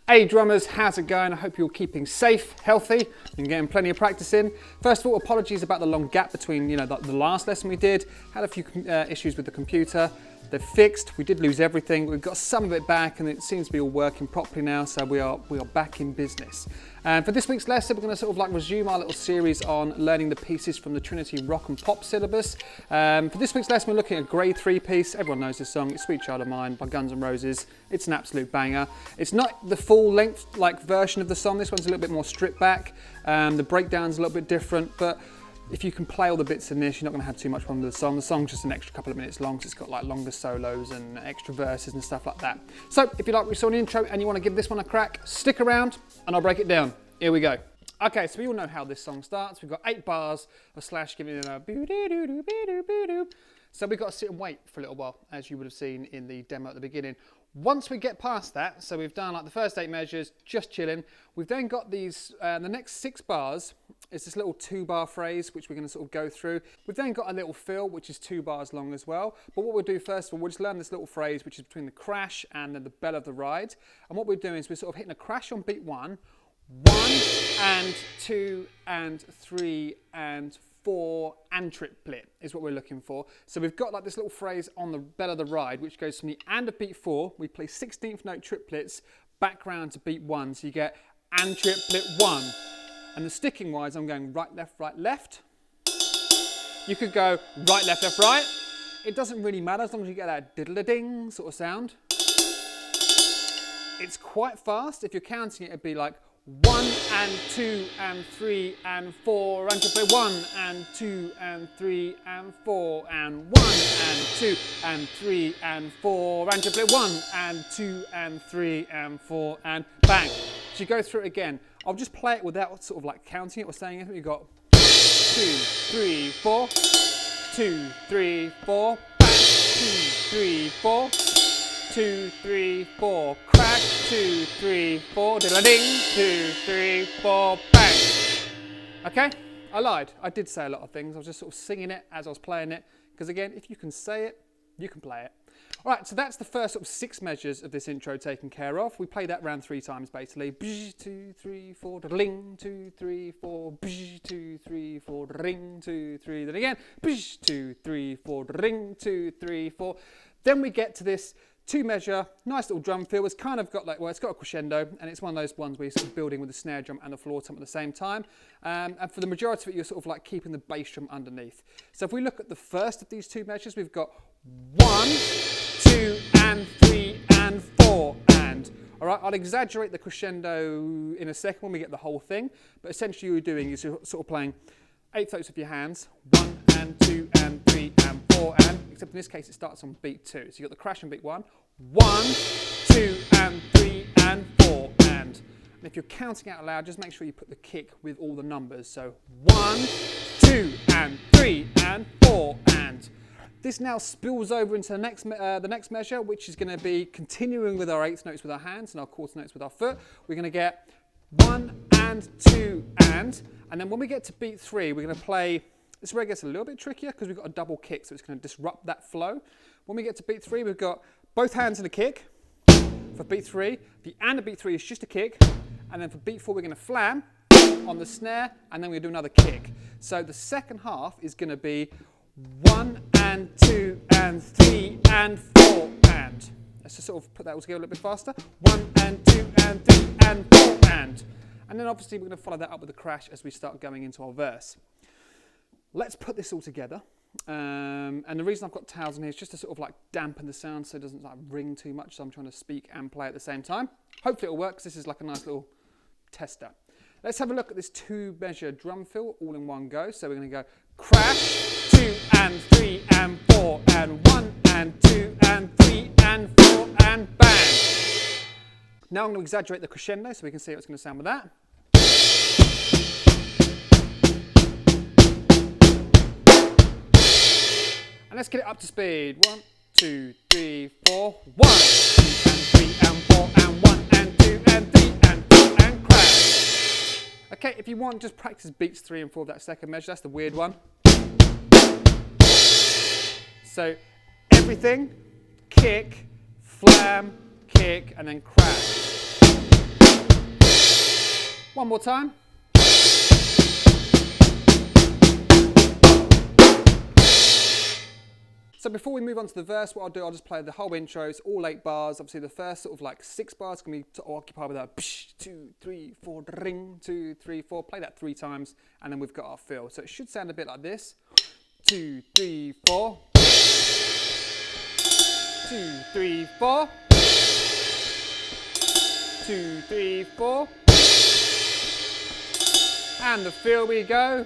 Hey drummers, how's it going? I hope you're keeping safe, healthy, and getting plenty of practice in. First of all, apologies about the long gap between the last lesson we did. Had a few issues with the computer. They're fixed. We did lose everything. We've got some of it back, and it seems to be all working properly now. So we are back in business. And for this week's lesson, we're going to sort of like resume our little series on learning the pieces from the Trinity Rock and Pop syllabus. For this week's lesson, we're looking at a grade 3 piece. Everyone knows this song. It's "Sweet Child of Mine" by Guns N' Roses. It's an absolute banger. It's not the full length version of the song. This one's a little bit more stripped back. The breakdown's a little bit different, but if you can play all the bits in this, you're not going to have too much fun with the song. The song's just an extra couple of minutes long, so it's got like longer solos and extra verses and stuff like that. So if you like what we saw in the intro and you want to give this one a crack, stick around and I'll break it down. Here we go. Okay, so we all know how this song starts. We've got 8 bars of Slash giving it a boo-doo-doo-doo-boo-doo-boo-doo. So we've got to sit and wait for a little while, as you would have seen in the demo at the beginning. Once we get past that, so we've done like the first 8 measures, just chilling. We've then got these, the next 6 bars is this little 2-bar phrase, which we're going to sort of go through. We've then got a little fill, which is 2 bars long as well. But what we'll do first of all, we'll just learn this little phrase, which is between the crash and then the bell of the ride. And what we're doing is we're sort of hitting a crash on beat 1, 1 and 2 and 3 and 4 and triplet is what we're looking for. So we've got like this little phrase on the bell of the ride, which goes from the and of beat 4. We play 16th note triplets back round to beat 1. So you get and triplet 1. And the sticking wise, I'm going right, left, right, left. You could go right, left, left, right. It doesn't really matter as long as you get that diddle-a-ding sort of sound. It's quite fast. If you're counting it, it'd be like 1 and 2 and 3 and 4 and triplet 1 and 2 and 3 and 4 and 1 and 2 and 3 and 4 and triplet 1 and 2 and 3 and 4 and bang. So you go through it again. I'll just play it without sort of like counting it or saying it. You've got 2, 3, 4, 2, 3, 4, bang, 2, 3, 4, 2, 3, 4, crack, 2, 3, 4, diddle-a-ding, 2, 3, 4, bang. Okay, I lied. I did say a lot of things. I was just sort of singing it as I was playing it. Because again, if you can say it, you can play it. All right, so that's the first sort of 6 measures of this intro taken care of. We play that round 3 times basically. 2, 3, 4, diddle-ding, 2, 3, 4, 2, 3, 4, diddle-ding, 2, 3, then again, 2, 3, 4, diddle-ding, 2, 3, 4. Then we get to this 2 measure, nice little drum feel. It's kind of got like, well, it's got a crescendo, and it's one of those ones where you're sort of building with the snare drum and the floor tom at the same time. And for the majority of it, you're sort of like keeping the bass drum underneath. So if we look at the first of these 2 measures, we've got 1, 2 and 3 and 4 and. All right, I'll exaggerate the crescendo in a second when we get the whole thing, but essentially what you're doing is you're sort of playing 8 notes with your hands, 1 and 2 and 3 and 4 and, except in this case it starts on beat 2. So you've got the crash on beat 1, 1, 2 and 3 and 4 and. And if you're counting out loud, just make sure you put the kick with all the numbers. So 1, 2 and 3 and 4 and. This now spills over into the next measure, which is going to be continuing with our 8th notes with our hands and our quarter notes with our foot. We're going to get 1 and 2 and then when we get to beat 3, we're going to play, this is where it gets a little bit trickier because we've got a double kick, so it's going to disrupt that flow. When we get to beat 3, we've got both hands in a kick. For beat 3, the and of beat 3 is just a kick, and then for beat 4, we're going to flam on the snare, and then we're going to do another kick. So the second half is going to be 1 and 2 and 3 and 4 and. Let's just sort of put that all together a little bit faster. 1 and 2 and 3 and 4 and. And then obviously we're going to follow that up with a crash as we start going into our verse. Let's put this all together. And the reason I've got towels in here is just to sort of like dampen the sound so it doesn't like ring too much. So I'm trying to speak and play at the same time. Hopefully it'll work because this is like a nice little tester. Let's have a look at this 2 measure drum fill all in one go. So we're going to go crash, 2 and 3 and 4 and 1 and 2 and 3 and 4 and bang. Now I'm going to exaggerate the crescendo so we can see how it's going to sound with that. And let's get it up to speed. 1, 2, 3, 4, 1, 2 and 3 and 4 and 1 and 2 and 3 and 4 and crash. Okay, if you want, just practice beats 3 and 4 of that second measure. That's the weird one. So everything, kick, flam, kick, and then crash. One more time. So before we move on to the verse, what I'll do, I'll just play the whole intro. It's all 8 bars. Obviously, the first sort of like 6 bars can be occupied with that 2, 3, 4, ring, 2, 3, 4. Play that 3 times, and then we've got our fill. So it should sound a bit like this: 2, 3, 4, 2, 3, 4, 2, 3, 4, and the fill we go.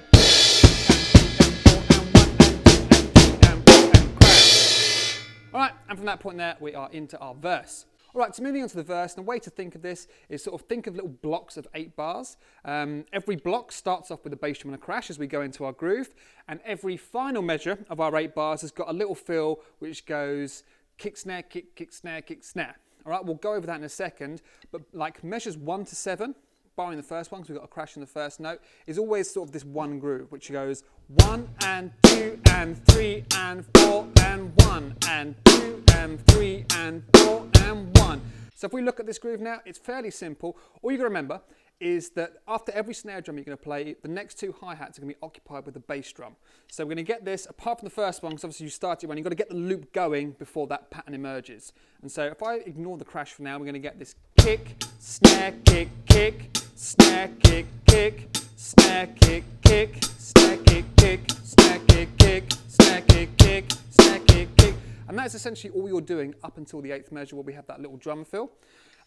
Alright, and from that point there, we are into our verse. Alright, so moving on to the verse, and the way to think of this is sort of think of little blocks of 8 bars. Every block starts off with a bass drum and a crash as we go into our groove, and every final measure of our 8 bars has got a little fill which goes kick, snare, kick, kick, snare, kick, snare. Alright, we'll go over that in a second, but like measures 1 to 7, barring the first one because we've got a crash in the first note, is always sort of this one groove which goes 1 and 2 and 3 and 4 and 1 and 2 and 3 and 4 and 1. So if we look at this groove now, it's fairly simple. All you got to remember is that after every snare drum you're going to play, the next 2 hi-hats are going to be occupied with the bass drum. So we're going to get this, apart from the first one, because obviously you start it when you've got to get the loop going before that pattern emerges. And so if I ignore the crash for now, we're going to get this kick, snare, kick, kick, snare, kick, kick, snare, kick, kick, snare, kick, kick, snare, kick, kick, snare, kick, kick, snare, kick, kick. And that's essentially all you're doing up until the 8th measure where we have that little drum fill.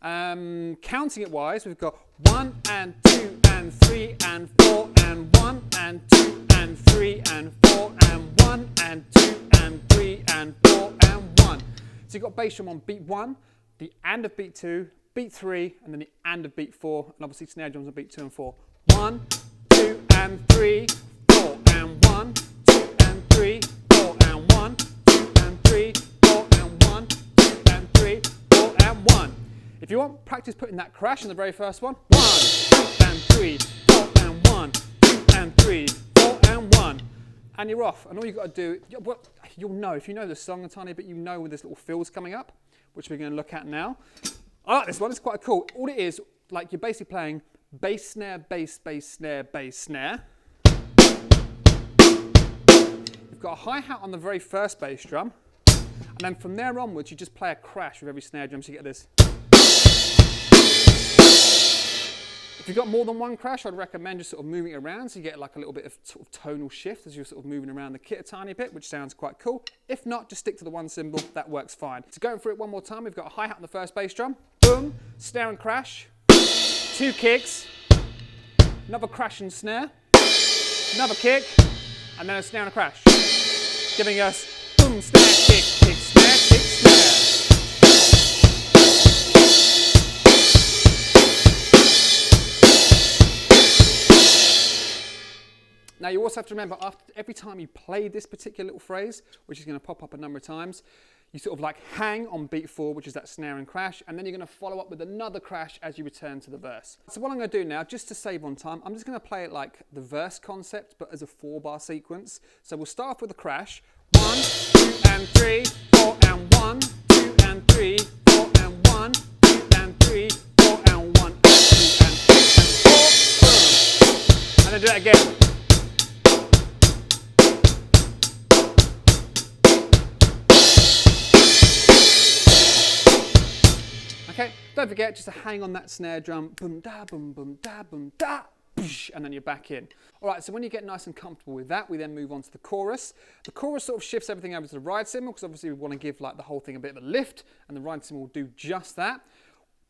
Counting it wise, we've got 1 and 2 and 3 and 4 and 1 and 2 and 3 and 4 and 1 and 2 and 3 and 4 and 1. So you've got bass drum on beat 1, the and of beat 2, beat 3, and then the and of beat 4, and obviously snare drums on beat 2 and 4. 1, 2 and 3, 4 and 1, 2 and 3, 4 and 1, 2 and 3, 4 and 1, 2 and 3, 4 and 1. If you want, practice putting that crash in the very first one. 1, 2 and 3, 4 and 1, 2 and 3, 4 and 1. And you're off. And all you've got to do, well, you'll know, if you know the song a tiny bit, you know when this little fill's coming up, which we're going to look at now. I like this one, it's quite cool. All it is, like you're basically playing bass, snare, bass, bass, snare, bass, snare. You've got a hi-hat on the very first bass drum. And then from there onwards, you just play a crash with every snare drum, so you get this. If you've got more than one crash, I'd recommend just sort of moving it around so you get like a little bit of sort of tonal shift as you're sort of moving around the kit a tiny bit, which sounds quite cool. If not, just stick to the one cymbal, that works fine. So going through it one more time, we've got a hi-hat on the first bass drum, boom, snare and crash, 2 kicks, another crash and snare, another kick, and then a snare and a crash, giving us boom, snare, kick, kick, snare, kick, snare. Now you also have to remember, after every time you play this particular little phrase, which is going to pop up a number of times, you sort of like hang on beat 4, which is that snare and crash, and then you're going to follow up with another crash as you return to the verse. So what I'm going to do now, just to save on time, I'm just going to play it like the verse concept, but as a 4-bar sequence. So we'll start off with a crash. 1, 2 and 3, 4 and 1, 2 and 3, 4 and 1, 2 and 3, 4 and 1, 2 and 3 and 4, and then do that again. Okay, don't forget just to hang on that snare drum, boom da, boom da, and then you're back in. All right, so when you get nice and comfortable with that, we then move on to the chorus. The chorus sort of shifts everything over to the ride cymbal because obviously we want to give like the whole thing a bit of a lift, and the ride cymbal will do just that.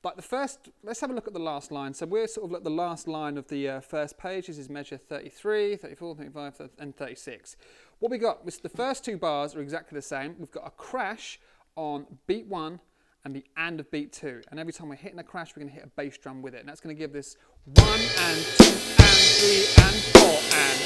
But the first, let's have a look at the last line. So we're sort of at the last line of the first page. This is measure 33, 34, 35, and 36. What we got was the first 2 bars are exactly the same. We've got a crash on beat 1 and the and of beat 2. And every time we're hitting a crash, we're going to hit a bass drum with it. And that's going to give this 1 and 2 and 3 and 4 and.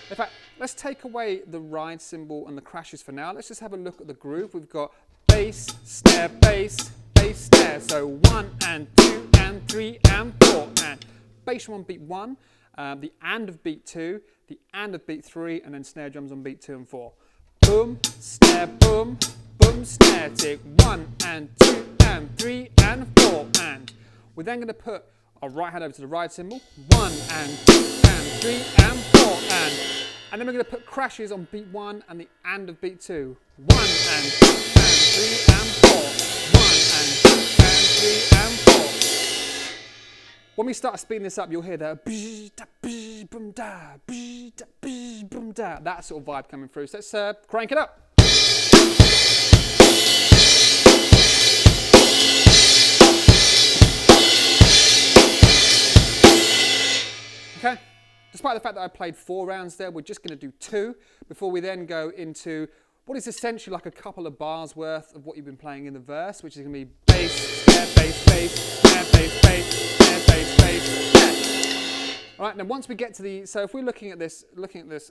In fact, let's take away the ride cymbal and the crashes for now. Let's just have a look at the groove. We've got bass, snare, bass, bass, snare. So 1 and 2 and 3 and 4 and. Bass drum on beat 1, the and of beat 2, the and of beat 3, and then snare drums on beat 2 and 4. Boom, snare, boom, boom, snare, tick 1 and 2 and 3 and 4 and. We're then going to put our right hand over to the ride cymbal. 1 and 2 and 3 and 4 and then we're going to put crashes on beat 1 and the and of beat 2. 1 and 2 and 3 and 4. 1 and 2 and 3 and 4. When we start speeding this up, you'll hear that that sort of vibe coming through. So let's crank it up. Okay, despite the fact that I played 4 rounds there, we're just going to do 2 before we then go into what is essentially like a couple of bars worth of what you've been playing in the verse, which is going to be bass, snare, bass, bass, snare, bass, bass, snare, bass, bass, snare. All right, now once we get to the, so if we're looking at this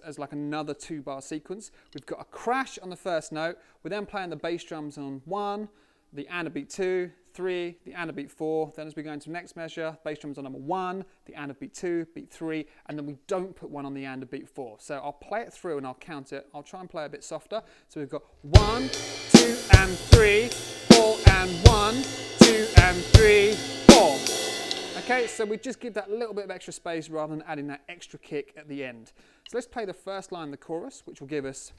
as like another 2-bar sequence, we've got a crash on the first note, we're then playing the bass drums on 1, the and a beat 2, 3, the and a beat 4, then as we go into the next measure, bass drums on number 1, the and of beat 2, beat 3, and then we don't put 1 on the and of beat 4. So I'll play it through and I'll count it. I'll try and play a bit softer. So we've got 1, 2 and 3, 4 and 1, 2 and 3, 4. Okay, so we just give that little bit of extra space rather than adding that extra kick at the end. So let's play the first line of the chorus, which will give us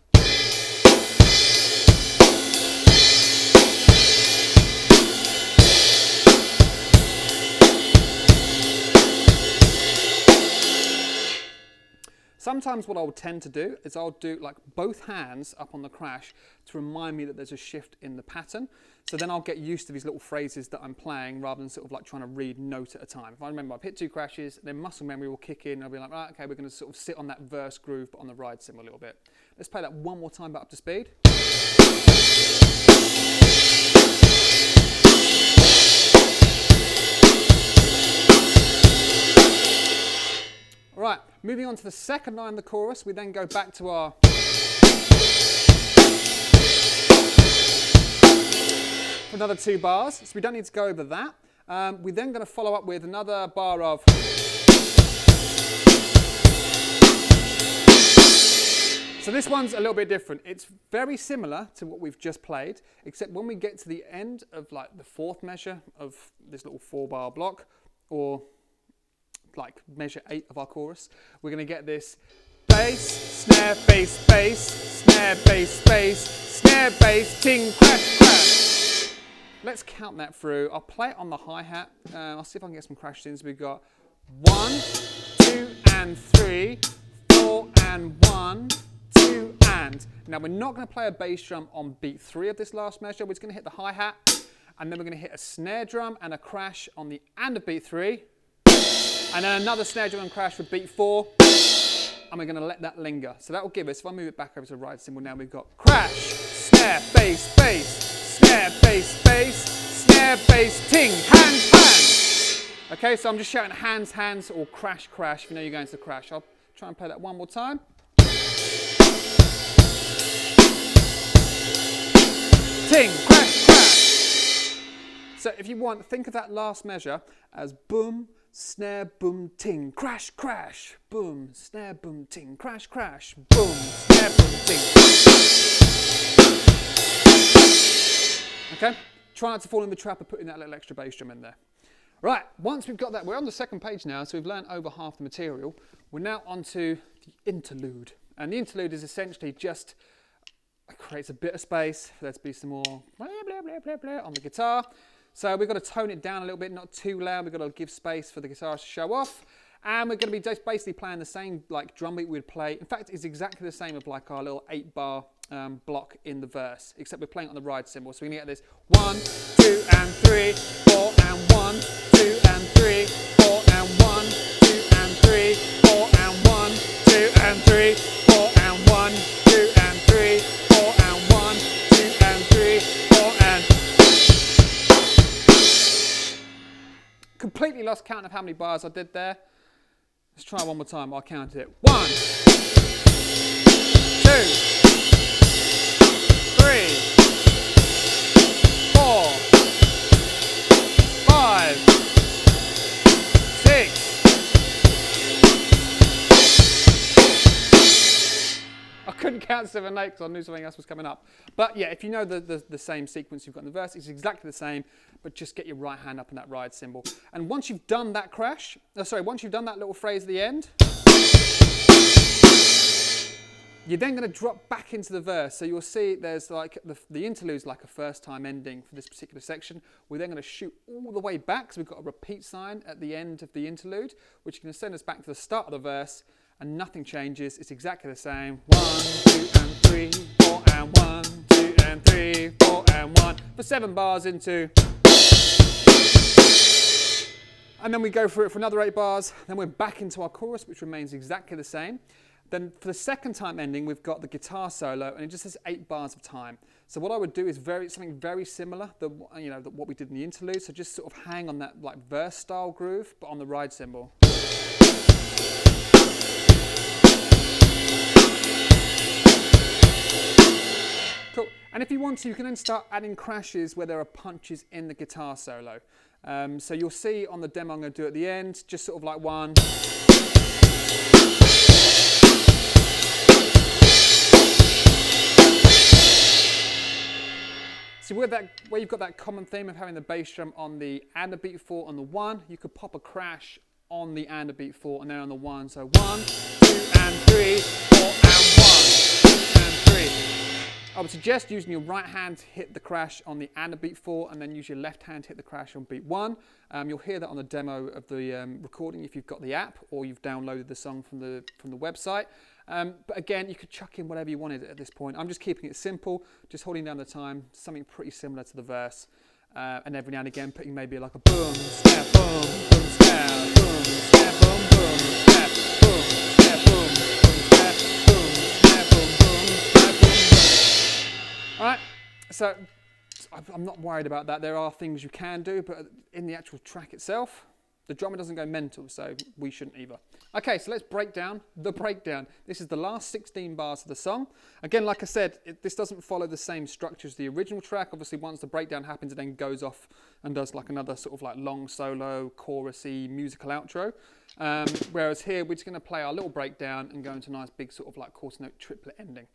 sometimes what I'll tend to do is I'll do like both hands up on the crash to remind me that there's a shift in the pattern. So then I'll get used to these little phrases that I'm playing rather than sort of like trying to read note at a time. If I remember I've hit 2 crashes, then muscle memory will kick in. I'll be like, right, okay, we're going to sort of sit on that verse groove but on the ride cymbal a little bit. Let's play that one more time but up to speed. All right, moving on to the second line of the chorus, we then go back to our for another 2 bars, so we don't need to go over that. We're then going to follow up with another bar of so this one's a little bit different. It's very similar to what we've just played, except when we get to the end of like the 4th measure of this little 4-bar block, or like measure 8 of our chorus, we're going to get this bass, snare, bass, bass, snare, bass, bass, snare, bass, ting, crash, crash. Let's count that through. I'll play it on the hi-hat. I'll see if I can get some crash tunes. We've got 1, 2 and 3, 4 and 1, 2 and. Now we're not going to play a bass drum on beat 3 of this last measure. We're just going to hit the hi-hat, and then we're going to hit a snare drum and a crash on the and of beat 3. And then another snare drum and crash for beat 4, and we're going to let that linger. So that will give us, if I move it back over to the ride cymbal now, we've got crash, snare, bass, bass, snare, bass, bass, snare, bass, ting, hands, hands. Okay, so I'm just shouting hands, hands, or crash, crash, if you know you're going to crash. I'll try and play that one more time. Ting, crash, crash. So if you want, think of that last measure as boom, snare, boom, ting, crash, crash, boom, snare, boom, ting, crash, crash, boom, snare, boom, ting. Okay, try not to fall in the trap of putting that little extra bass drum in there. Right, once we've got that, we're on the second page now, so we've learned over half the material. We're now on to the interlude. And the interlude is essentially just creates a bit of space for there to be some more blah, blah, blah, blah, blah on the guitar. So we've got to tone it down a little bit, not too loud. We've got to give space for the guitarist to show off. And we're going to be just basically playing the same like drum beat we'd play. In fact, it's exactly the same of like our little 8-bar block in the verse, except we're playing it on the ride cymbal. So we're going to get this 1, 2 and 3, 4 and 1, 2 and 3, 4 and 1, 2 and 3, 4 and 1, 2 and 3, 4 and 1, 2 and 3, 4 and 1, 2 and 3, 4 and. Completely lost count of how many bars I did there. Let's try one more time. I'll count it. 1, 2, 3, 4, 5, 6. couldn't count 7 8 because I knew something else was coming up. But yeah, if you know the same sequence you've got in the verse, it's exactly the same, but just get your right hand up in that ride cymbal. And once you've done that crash, once you've done that little phrase at the end, you're then going to drop back into the verse. So you'll see there's like the interlude's like a first time ending for this particular section. We're then going to shoot all the way back. So we've got a repeat sign at the end of the interlude, which is going to send us back to the start of the verse, and nothing changes. It's exactly the same. 1, 2, and 3, 4, and 1, 2, and 3, 4, and 1 for 7 bars into. And then we go through it for another 8 bars. Then we're back into our chorus, which remains exactly the same. Then for the second time ending, we've got the guitar solo, and it just has 8 bars of time. So what I would do is something very similar to what we did in the interlude. So just sort of hang on that like verse style groove, but on the ride cymbal. Cool. And if you want to, you can then start adding crashes where there are punches in the guitar solo. So you'll see on the demo I'm going to do at the end, just sort of like 1. So where you've got that common theme of having the bass drum on the and the beat 4 on the 1, you could pop a crash on the and the beat 4 and then on the 1. So 1, 2 and 3, 4 and 1, 2 and 3. I would suggest using your right hand to hit the crash on the and the beat 4, and then use your left hand to hit the crash on beat 1. You'll hear that on the demo of the recording if you've got the app or you've downloaded the song from the website. But again, you could chuck in whatever you wanted at this point. I'm just keeping it simple, just holding down the time, something pretty similar to the verse. And every now and again putting maybe like a boom, snap, boom, boom, snap, boom, snap, boom, boom, snap, boom, snap, boom, boom, snap, boom, snap, boom, boom, snap, boom, boom. All right, so I'm not worried about that. There are things you can do, but in the actual track itself, the drummer doesn't go mental, so we shouldn't either. Okay, so let's break down the breakdown. This is the last 16 bars of the song. Again, like I said, this doesn't follow the same structure as the original track. Obviously, once the breakdown happens, it then goes off and does like another sort of like long solo, chorusy, musical outro. Whereas here, we're just going to play our little breakdown and go into a nice big sort of like quarter note triplet ending.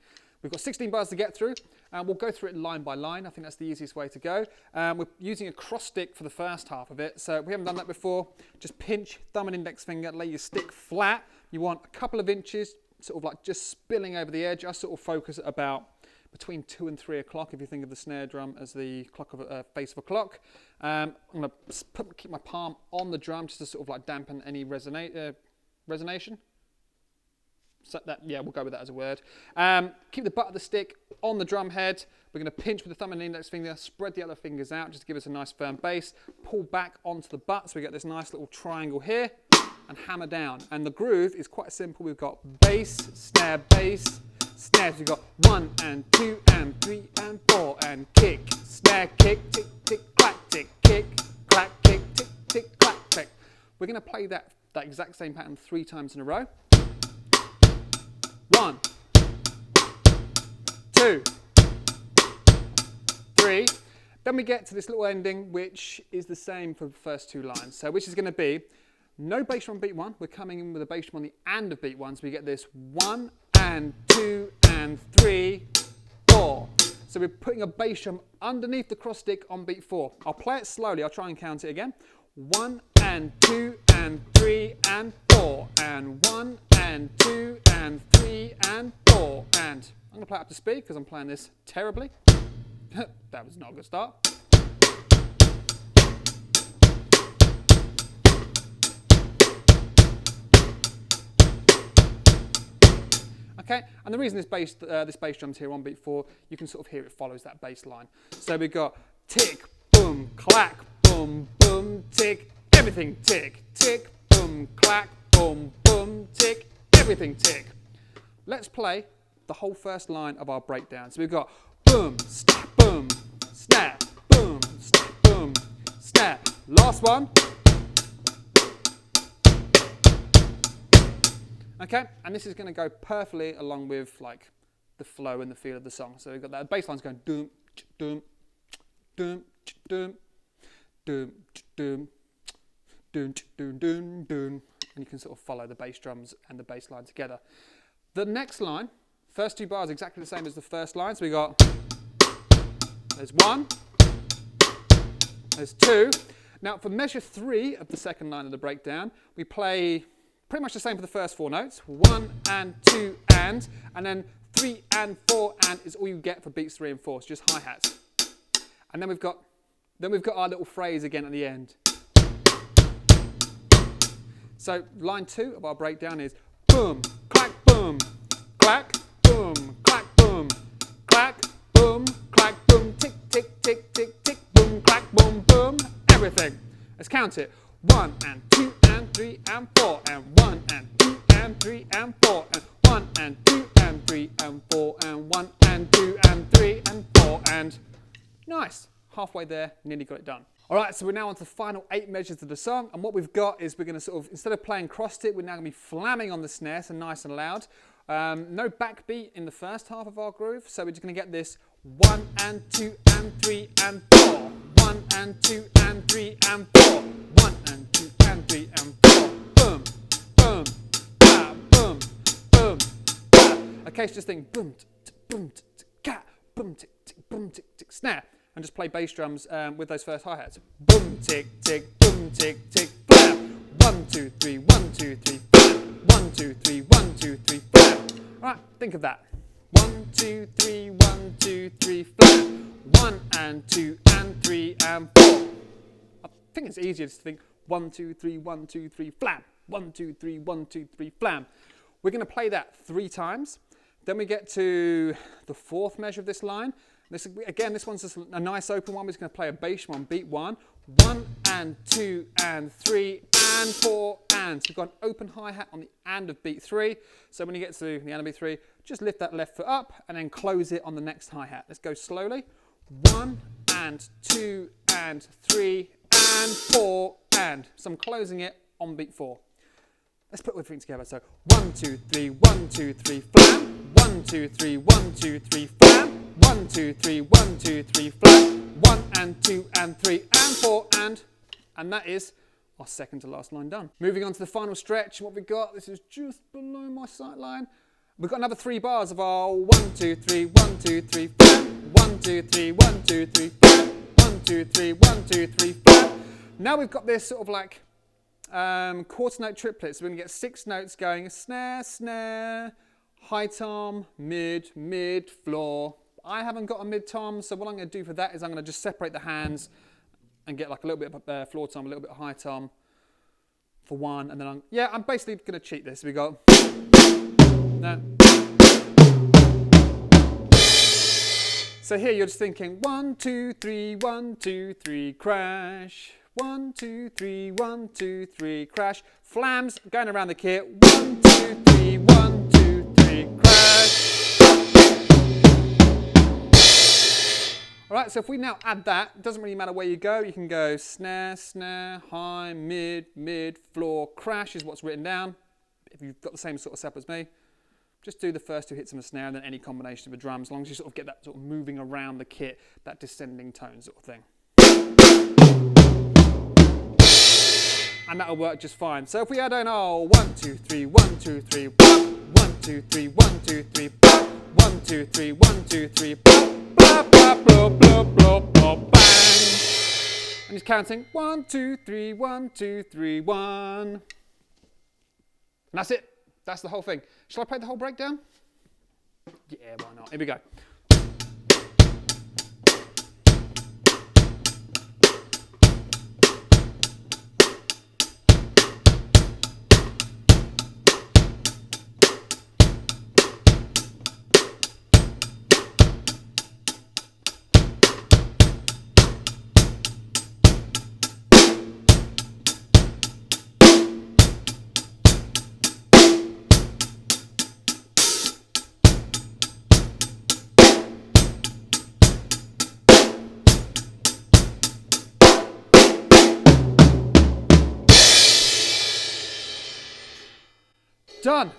We've got 16 bars to get through, and we'll go through it line by line. I think that's the easiest way to go. We're using a cross stick for the first half of it, so if we haven't done that before, just pinch thumb and index finger, lay your stick flat. You want a couple of inches, sort of like just spilling over the edge. I sort of focus at about between 2 and 3 o'clock, if you think of the snare drum as the clock of face of a clock. I'm going to keep my palm on the drum just to sort of like dampen any resonation. So we'll go with that as a word. Keep the butt of the stick on the drum head. We're going to pinch with the thumb and the index finger, spread the other fingers out just to give us a nice firm bass. Pull back onto the butt so we get this nice little triangle here, and hammer down. And the groove is quite simple. We've got bass, snare, bass, snare. So we've got 1 and 2 and 3 and 4 and kick, snare, kick, tick, tick, clack, tick, kick, clack, kick, tick, tick, clack, tick. We're going to play that exact same pattern 3 times in a row. 1, 2, 3. Then we get to this little ending, which is the same for the first 2 lines. So which is going to be no bass drum on beat 1. We're coming in with a bass drum on the and of beat 1. So we get this 1 and 2 and 3, 4. So we're putting a bass drum underneath the cross stick on beat 4. I'll play it slowly. I'll try and count it again. 1 and 2 and 3 and 4 and 1 and 2 and 3 and 4 and I'm going to play it up to speed because I'm playing this terribly. That was not a good start. Okay, and the reason this bass drum's here on beat 4, you can sort of hear it follows that bass line. So we've got tick, boom, clack, boom, boom, tick, everything tick, tick, boom, clack, boom, boom, tick, everything tick. Let's play the whole first line of our breakdown. So we've got boom, snap, boom, snap, boom, snap, boom, snap. Last one. Okay, and this is going to go perfectly along with like the flow and the feel of the song. So we've got that bass line's going doom, doom, doom, doom, doom, doom, doom, doom, doom, doom, and you can sort of follow the bass drums and the bass line together. The next line First two bars exactly the same as the first line. So we got, there's 1, there's 2. Now for measure 3 of the second line of the breakdown, we play pretty much the same for the first 4 notes. 1 and 2 and then 3 and 4 and is all you get for beats 3 and 4. It's just hi-hats. And then we've got our little phrase again at the end. So line 2 of our breakdown is boom, clack, boom, clack, boom, clack, boom, clack, boom, clack, boom, tick, tick, tick, tick, tick, boom, clack, boom, boom, everything. Let's count it. 1 and 2 and 3 and 4 and 1 and 2 and 3 and 4 and 1 and 2 and 3 and 4 and 1 and 2 and 3 and 4 and nice. Halfway there, nearly got it done. All right, so we're now on to the final 8 measures of the song, and what we've got is we're going to sort of, instead of playing crossed it, we're now going to be flamming on the snare, so nice and loud. No backbeat in the first half of our groove, so we're just going to get this 1 and 2 and 3 and 4, 1 and 2 and 3 and 4, 1 and 2 and 3 and 4, boom, boom, ba, boom, boom, ba. Okay, so just think boom, boom, ka, boom, tick, tick, boom, tick, tick, snare. And just play bass drums with those first hi-hats. Boom, tick, tick, boom, tick, tick, blam. 1, 2, 3, 1, 2, 3, blam. 1, 2, 3, 1, 2, 3, blam. All right, think of that. 1, 2, 3, 1, 2, 3, blam. 1 and 2 and 3 and 4. I think it's easier just to think 1, 2, 3, 1, 2, 3, flam. 1, 2, 3, 1, 2, 3, flam. We're going to play that 3 times. Then we get to the 4th measure of this line. Again, this one's just a nice open one. We're just going to play a bass drum on beat 1. 1 and 2 and 3 and 4 and. So we've got an open hi-hat on the and of beat 3. So when you get to the end of beat 3, just lift that left foot up and then close it on the next hi-hat. Let's go slowly. 1 and 2 and 3 and 4 and. So I'm closing it on beat 4. Let's put everything together. So 1, 2, 3, 1, 2, 3, flam. 1, 2, 3, 1, 2, 3, flam. 1, 2, 3, 1, 2, 3, flam. 1 and 2 and 3 and 4 and that is our second to last line done. Moving on to the final stretch, what we've got, this is just below my sight line. We've got another 3 bars of our 1, 2, 3, 1, 2, 3, flam. 1, 2, 3, 1, 2, 3, flam. 1, 2, 3, 1, 2, 3, flam. Now we've got this sort of like quarter note triplets. So we're going to get 6 notes going: snare, snare, high tom, mid, mid, floor. I haven't got a mid tom, so what I'm going to do for that is I'm going to just separate the hands and get like a little bit of floor tom, a little bit of high tom for 1, and then I'm basically going to cheat this. We go. So here you're just thinking 1, 2, 3, 1, 2, 3, crash. 1, 2, 3, 1, 2, 3, crash. Flams going around the kit. 1, 2, 3, 1, 2, 3, crash. All right, so if we now add that, it doesn't really matter where you go. You can go snare, snare, high, mid, mid, floor, crash is what's written down. If you've got the same sort of setup as me, just do the first 2 hits of a snare and then any combination of the drums, as long as you sort of get that sort of moving around the kit, that descending tone sort of thing. And that'll work just fine. So if we add on 1, 2, 3, 1, 2, 3, 1, 2, 3, 1, 2, 3, 1, 2, 3, 1, 2, 3, blah, blah, blah, blah, blah, blah, bang. And he's counting 1, 2, 3, 1, 2, 3, 1. And that's it. That's the whole thing. Shall I play the whole breakdown? Yeah, why not? Here we go. Done.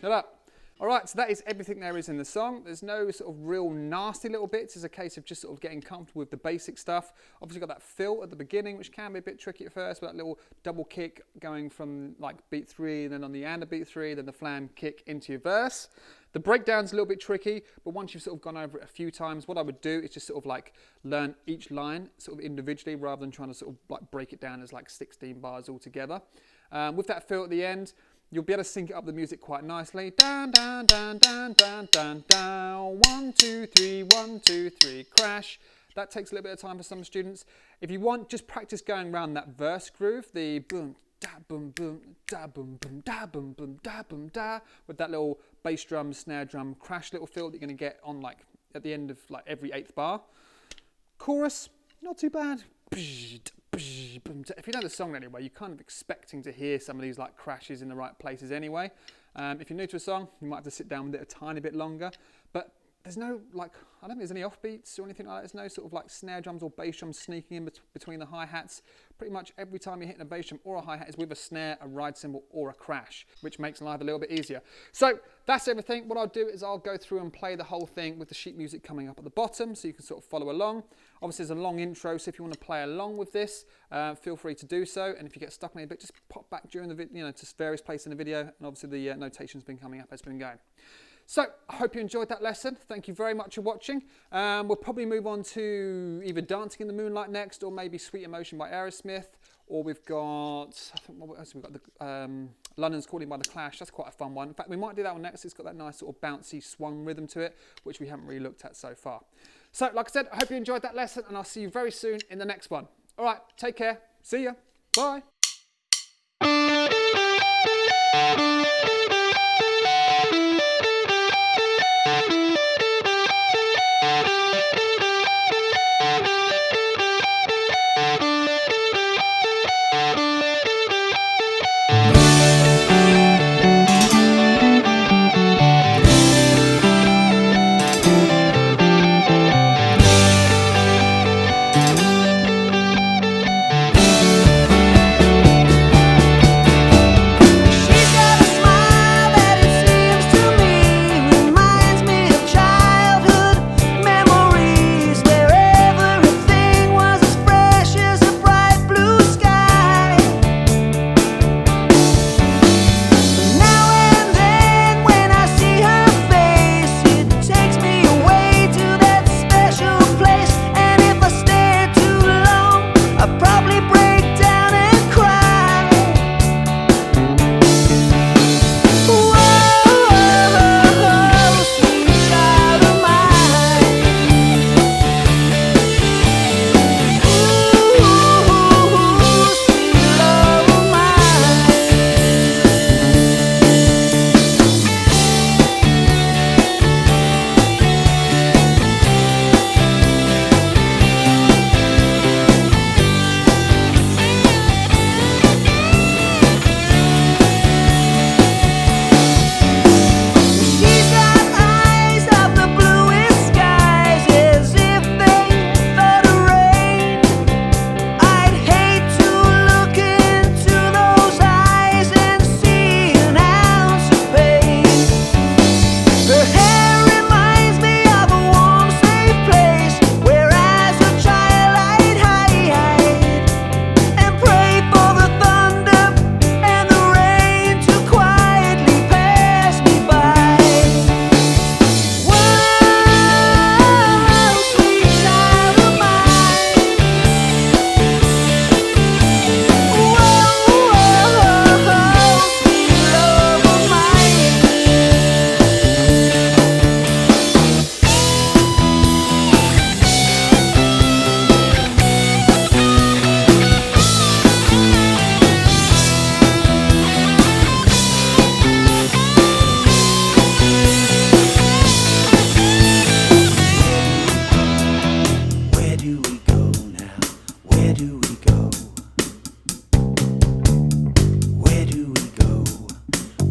Shut up. All right, so that is everything there is in the song. There's no sort of real nasty little bits. It's a case of just sort of getting comfortable with the basic stuff. Obviously got that fill at the beginning, which can be a bit tricky at first, but that little double kick going from like beat 3, then on the and a beat 3, then the flam kick into your verse. The breakdown's a little bit tricky, but once you've sort of gone over it a few times, what I would do is just sort of like learn each line sort of individually rather than trying to sort of like break it down as like 16 bars altogether. With that fill at the end, you'll be able to sync it up the music quite nicely. Down, down, down, down, down, down, down. 1, 2, 3, 1, 2, 3, crash. That takes a little bit of time for some students. If you want, just practice going around that verse groove, the boom, da, boom, boom, da, boom, boom, da, boom, boom, da, boom, da, with that little bass drum, snare drum, crash little feel that you're going to get on like at the end of like every 8th bar. Chorus, not too bad. If you know the song anyway, you're kind of expecting to hear some of these like crashes in the right places anyway. If you're new to a song, you might have to sit down with it a tiny bit longer. But there's no like, I don't think there's any offbeats or anything like that. There's no sort of like snare drums or bass drums sneaking in between the hi-hats. Pretty much every time you're hitting a bass drum or a hi-hat is with a snare, a ride cymbal or a crash, which makes life a little bit easier. So that's everything. What I'll do is I'll go through and play the whole thing with the sheet music coming up at the bottom so you can sort of follow along. Obviously there's a long intro, so if you want to play along with this, feel free to do so. And if you get stuck on it a bit, just pop back during the video, to various places in the video. And obviously the notation's been coming up as it's been going. So I hope you enjoyed that lesson. Thank you very much for watching. We'll probably move on to either Dancing in the Moonlight next, or maybe Sweet Emotion by Aerosmith, or we've got, I think, what else have we got? The London's Calling by The Clash. That's quite a fun one. In fact, we might do that one next. It's got that nice sort of bouncy swung rhythm to it, which we haven't really looked at so far. So like I said, I hope you enjoyed that lesson, and I'll see you very soon in the next one. All right, take care. See ya. Bye.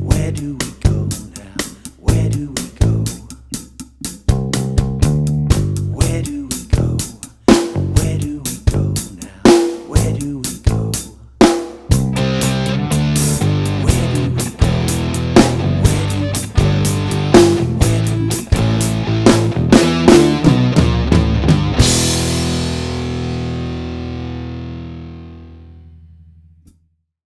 Where do we go?